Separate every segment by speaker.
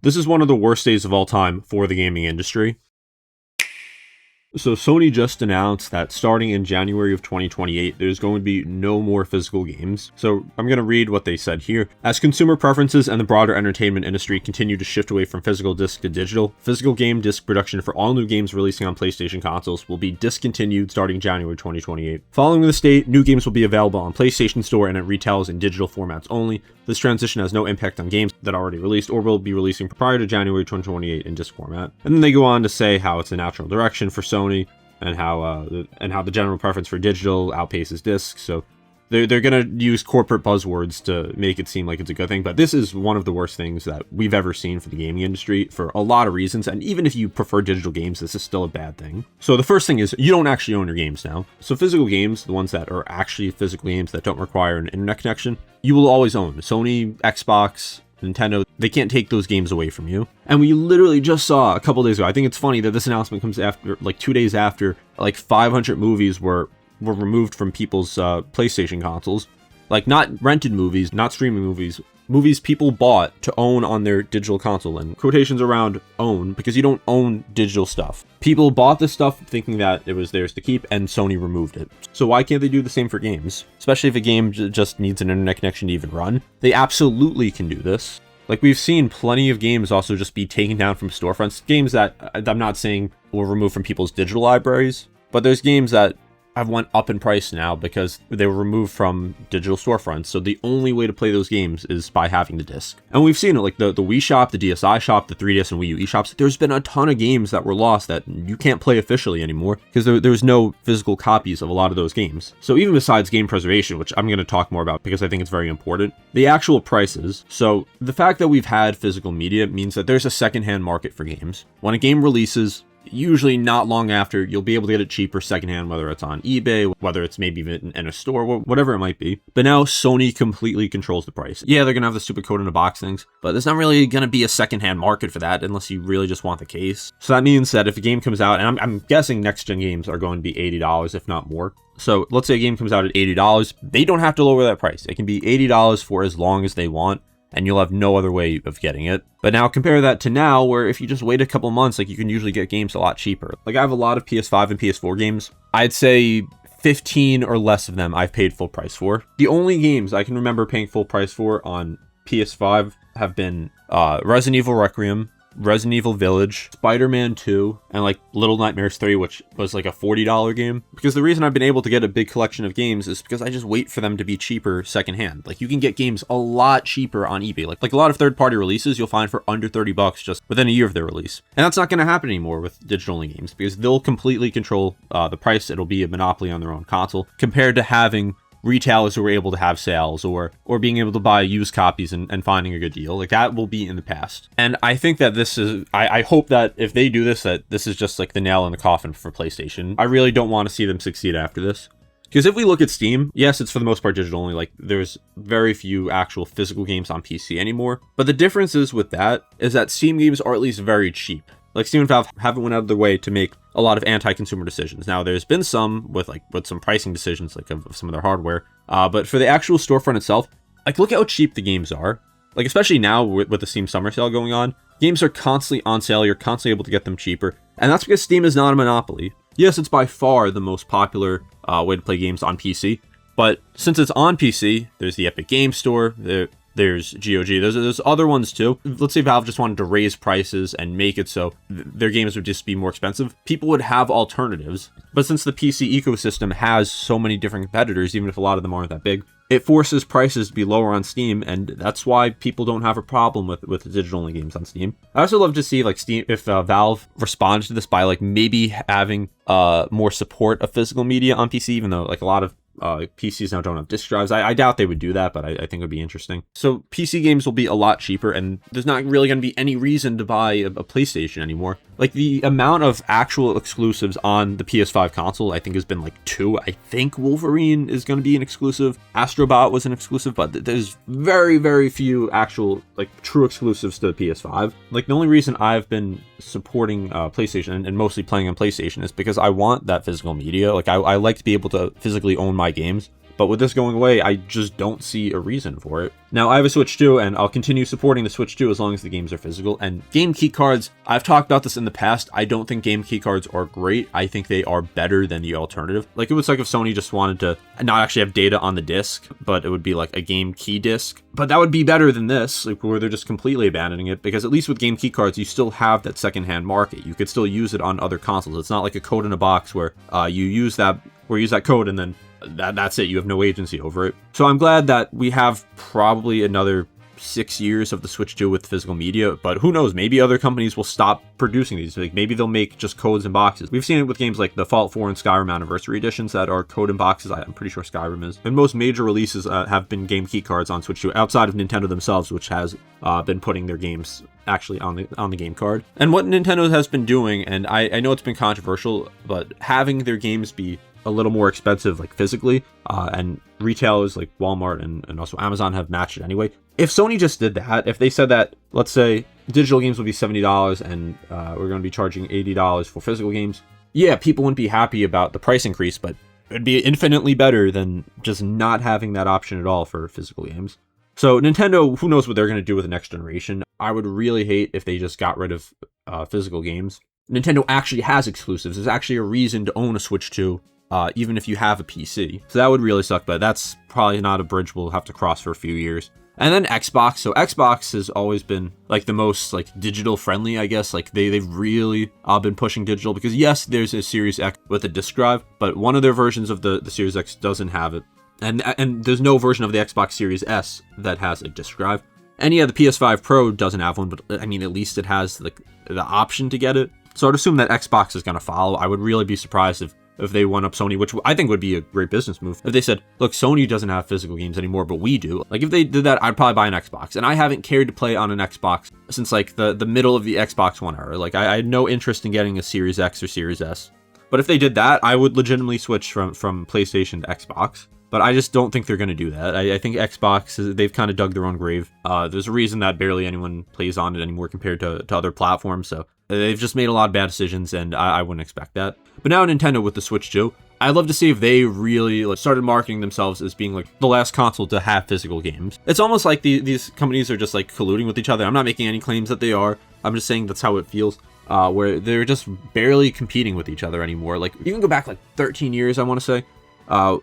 Speaker 1: This is one of the worst days of all time for the gaming industry. So Sony just announced that starting in January of 2028, there's going to be no more physical games. So I'm going to read what they said here. As consumer preferences and the broader entertainment industry continue to shift away from physical disc to digital, physical game disc production for all new games releasing on PlayStation consoles will be discontinued starting January 2028. Following this date, new games will be available on PlayStation Store and at retailers in digital formats only. This transition has no impact on games that are already released or will be releasing prior to January 2028 in disc format. And then they go on to say how it's a natural direction for Sony and how the general preference for digital outpaces disc. So they're gonna use corporate buzzwords to make it seem like it's a good thing, but this is one of the worst things that we've ever seen for the gaming industry for a lot of reasons. And even if you prefer digital games, this is still a bad thing. So the first thing is you don't actually own your games now. So physical games, the ones that are actually physical games that don't require an internet connection, you will always own. Sony, Xbox, Nintendo, they can't take those games away from you. And we literally just saw a couple days ago, I think it's funny that this announcement comes after, like 2 days after, like 500 movies were removed from people's PlayStation consoles. Like not rented movies, not streaming movies, movies people bought to own on their digital console, and quotations around own, because you don't own digital stuff. People bought this stuff thinking that it was theirs to keep, and Sony removed it. So why can't they do the same for games? Especially if a game just needs an internet connection to even run. They absolutely can do this. Like, we've seen plenty of games also just be taken down from storefronts. Games that I'm not saying were removed from people's digital libraries, but there's games that have went up in price now because they were removed from digital storefronts. So the only way to play those games is by having the disc. And we've seen it, like the Wii Shop, the DSi Shop, the 3DS and Wii U eShops. There's been a ton of games that were lost that you can't play officially anymore because there's no physical copies of a lot of those games. So even besides game preservation, which I'm going to talk more about because I think it's very important, the actual prices. So the fact that we've had physical media means that there's a secondhand market for games. When a game releases, usually not long after, you'll be able to get it cheaper secondhand, whether it's on eBay, whether it's maybe even in a store, whatever it might be. But now Sony completely controls the price. Yeah, they're going to have the stupid code in a box things, but there's not really going to be a secondhand market for that unless you really just want the case. So that means that if a game comes out, and I'm guessing next-gen games are going to be $80, if not more. So let's say a game comes out at $80, they don't have to lower that price. It can be $80 for as long as they want, and you'll have no other way of getting it. But now compare that to now, where if you just wait a couple months, like you can usually get games a lot cheaper. Like I have a lot of PS5 and PS4 games. I'd say 15 or less of them I've paid full price for. The only games I can remember paying full price for on PS5 have been Resident Evil Requiem, Resident Evil Village, Spider-Man 2, and like Little Nightmares 3, which was like a $40 game. Because the reason I've been able to get a big collection of games is because I just wait for them to be cheaper secondhand. Like you can get games a lot cheaper on eBay. Like a lot of third-party releases you'll find for under $30 just within a year of their release. And that's not going to happen anymore with digital-only games because they'll completely control the price. It'll be a monopoly on their own console compared to having retailers who are able to have sales or being able to buy used copies and finding a good deal. Like that will be in the past. And I think that this is, I hope that if they do this, that this is just like the nail in the coffin for PlayStation. I really don't want to see them succeed after this. Because if we look at Steam, yes, it's for the most part digital only. Like there's very few actual physical games on PC anymore. But the difference is with that is that Steam games are at least very cheap. Like Steam and Valve haven't went out of their way to make a lot of anti-consumer decisions. Now there's been some with some pricing decisions like of some of their hardware. But for the actual storefront itself, like look at how cheap the games are. Like especially now with the Steam summer sale going on, games are constantly on sale. You're constantly able to get them cheaper. And that's because Steam is not a monopoly. Yes, it's by far the most popular way to play games on PC. But since it's on PC, there's the Epic Game Store, there's GOG, there's other ones too. Let's say Valve just wanted to raise prices and make it so their games would just be more expensive. People would have alternatives. But since the PC ecosystem has so many different competitors, even if a lot of them aren't that big, it forces prices to be lower on Steam, and that's why people don't have a problem with digital-only games on Steam. I also love to see like Steam, if Valve responded to this by like maybe having more support of physical media on PC, even though like a lot of PCs now don't have disk drives. I doubt they would do that, but I think it would be interesting. So PC games will be a lot cheaper, and there's not really going to be any reason to buy a PlayStation anymore. Like the amount of actual exclusives on the PS5 console, I think has been like 2. I think Wolverine is going to be an exclusive. Astrobot was an exclusive, but there's very, very few actual like true exclusives to the PS5. Like the only reason I've been supporting PlayStation and mostly playing on PlayStation is because I want that physical media. Like I like to be able to physically own my games. But with this going away, I just don't see a reason for it. Now, I have a Switch 2, and I'll continue supporting the Switch 2 as long as the games are physical. And game key cards, I've talked about this in the past. I don't think game key cards are great. I think they are better than the alternative. Like, it was like if Sony just wanted to not actually have data on the disc, but it would be like a game key disc. But that would be better than this, like where they're just completely abandoning it, because at least with game key cards, you still have that secondhand market. You could still use it on other consoles. It's not like a code in a box where you use that code and then that's it. You have no agency over it. So I'm glad that we have probably another 6 years of the Switch 2 with physical media, but who knows, maybe other companies will stop producing these. Like, maybe they'll make just codes and boxes. We've seen it with games like the Fallout 4 and Skyrim Anniversary Editions that are code and boxes. I'm pretty sure Skyrim is. And most major releases have been game key cards on Switch 2, outside of Nintendo themselves, which has been putting their games actually on the game card. And what Nintendo has been doing, and I know it's been controversial, but having their games be a little more expensive, like physically, and retailers like Walmart and also Amazon have matched it anyway. If Sony just did that, if they said that, let's say digital games will be $70 and we're going to be charging $80 for physical games, yeah, people wouldn't be happy about the price increase, but it'd be infinitely better than just not having that option at all for physical games. So Nintendo, who knows what they're going to do with the next generation. I would really hate if they just got rid of physical games. Nintendo actually has exclusives. There's actually a reason to own a Switch 2. Even if you have a PC. So that would really suck, but that's probably not a bridge we'll have to cross for a few years. And then Xbox. So Xbox has always been like the most like digital friendly, I guess. Like they've really been pushing digital, because yes, there's a Series X with a disc drive, but one of their versions of the Series X doesn't have it. And there's no version of the Xbox Series S that has a disc drive. And yeah, the PS5 Pro doesn't have one, but I mean, at least it has the option to get it. So I'd assume that Xbox is going to follow. I would really be surprised if they one up Sony, which I think would be a great business move. If they said, look, Sony doesn't have physical games anymore, but we do. Like, if they did that, I'd probably buy an Xbox. And I haven't cared to play on an Xbox since, like, the middle of the Xbox One era. Like, I had no interest in getting a Series X or Series S. But if they did that, I would legitimately switch from PlayStation to Xbox. But I just don't think they're going to do that. I think Xbox, they've kind of dug their own grave. There's a reason that barely anyone plays on it anymore compared to other platforms. So they've just made a lot of bad decisions, and I wouldn't expect that. But now Nintendo with the Switch 2, I'd love to see if they really started marketing themselves as being like the last console to have physical games. It's almost like these companies are just like colluding with each other. I'm not making any claims that they are. I'm just saying that's how it feels. Where they're just barely competing with each other anymore. Like, you can go back like 13 years, I want to say.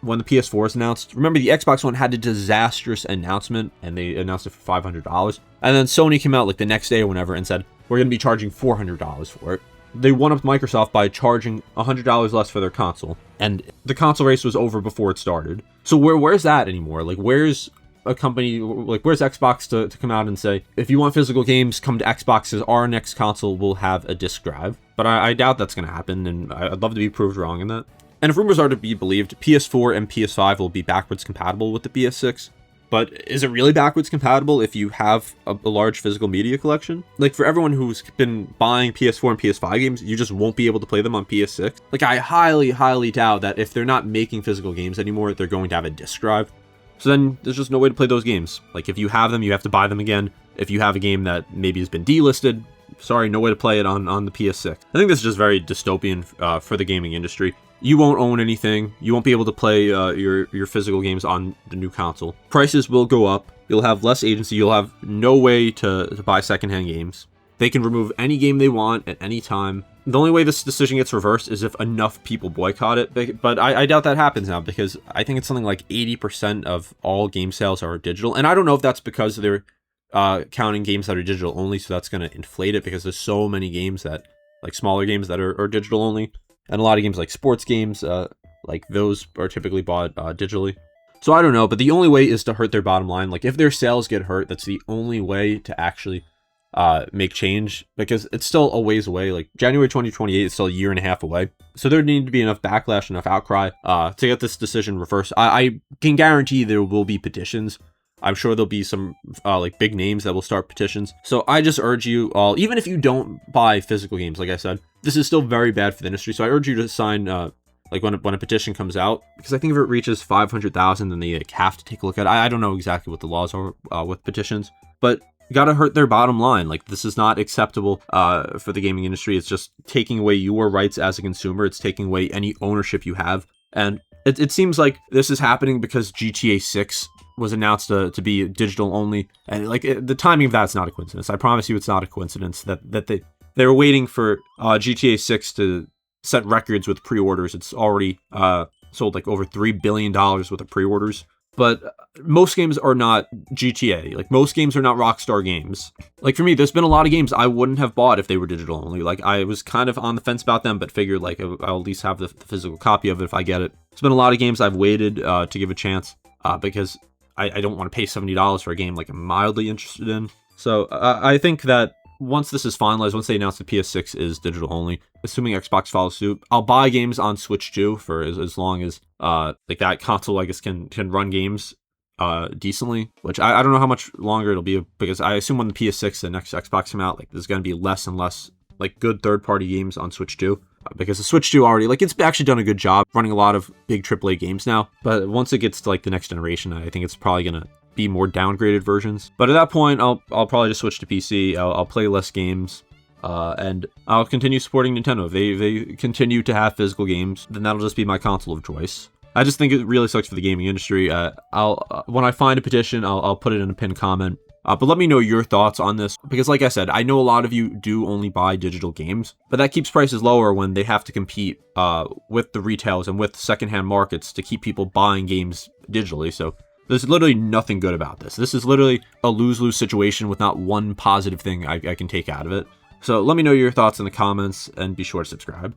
Speaker 1: When the PS4 was announced. Remember, the Xbox One had a disastrous announcement, and they announced it for $500. And then Sony came out like the next day or whenever and said, we're going to be charging $400 for it. They one-upped Microsoft by charging $100 less for their console, and the console race was over before it started. So where's that anymore? Like, where's a company, like, where's Xbox to come out and say, if you want physical games, come to Xbox, because our next console will have a disc drive? But I doubt that's going to happen, and I'd love to be proved wrong in that. And if rumors are to be believed, PS4 and PS5 will be backwards compatible with the PS6. But is it really backwards compatible if you have a large physical media collection? Like, for everyone who's been buying PS4 and PS5 games, you just won't be able to play them on PS6. Like, I highly, highly doubt that if they're not making physical games anymore, they're going to have a disc drive. So then there's just no way to play those games. Like, if you have them, you have to buy them again. If you have a game that maybe has been delisted, sorry, no way to play it on the PS6. I think this is just very dystopian for the gaming industry. You won't own anything. You won't be able to play your physical games on the new console. Prices will go up. You'll have less agency. You'll have no way to buy secondhand games. They can remove any game they want at any time. The only way this decision gets reversed is if enough people boycott it. But I doubt that happens now, because I think it's something like 80% of all game sales are digital. And I don't know if that's because they're counting games that are digital only, so that's going to inflate it, because there's so many games that, like smaller games that are digital only. And a lot of games like sports games, like those are typically bought digitally. So I don't know, but the only way is to hurt their bottom line. Like, if their sales get hurt, that's the only way to actually make change, because it's still a ways away. Like, January 2028 is still a year and a half away. So there need to be enough backlash, enough outcry to get this decision reversed. I can guarantee there will be petitions. I'm sure there'll be some like big names that will start petitions. So I just urge you all, even if you don't buy physical games, like I said, this is still very bad for the industry. So I urge you to sign like when a petition comes out, because I think if it reaches 500,000, then they have to take a look at it. I don't know exactly what the laws are with petitions, but you gotta hurt their bottom line. Like, this is not acceptable for the gaming industry. It's just taking away your rights as a consumer. It's taking away any ownership you have. And it seems like this is happening because GTA 6 was announced to be digital only, and like the timing of that's not a coincidence. I promise you, it's not a coincidence that they were waiting for GTA 6 to set records with pre-orders. It's already sold like over $3 billion worth of pre-orders. But most games are not GTA. Like, most games are not Rockstar games. Like, for me, there's been a lot of games I wouldn't have bought if they were digital only. Like, I was kind of on the fence about them, but figured, like, I'll at least have the physical copy of it if I get it. There's been a lot of games I've waited to give a chance because I don't want to pay $70 for a game, like, I'm mildly interested in. So, I think that once this is finalized, once they announce the PS6 is digital only, assuming Xbox follows suit, I'll buy games on Switch too for as long as like that console, I guess, can run games decently. Which I don't know how much longer it'll be, because I assume when the PS6 and next Xbox come out, like there's gonna be less and less like good third-party games on Switch 2. Because the Switch 2 already, like, it's actually done a good job running a lot of big AAA games now. But once it gets to like the next generation, I think it's probably gonna be more downgraded versions. But at that point, I'll probably just switch to PC. I'll play less games, and I'll continue supporting Nintendo. If they continue to have physical games, then that'll just be my console of choice. I just think it really sucks for the gaming industry. I'll when I find a petition, I'll put it in a pinned comment. But let me know your thoughts on this, because like I said, I know a lot of you do only buy digital games, but that keeps prices lower when they have to compete with the retails and with secondhand markets to keep people buying games digitally. So there's literally nothing good about this. This is literally a lose-lose situation with not one positive thing I can take out of it. So let me know your thoughts in the comments, and be sure to subscribe.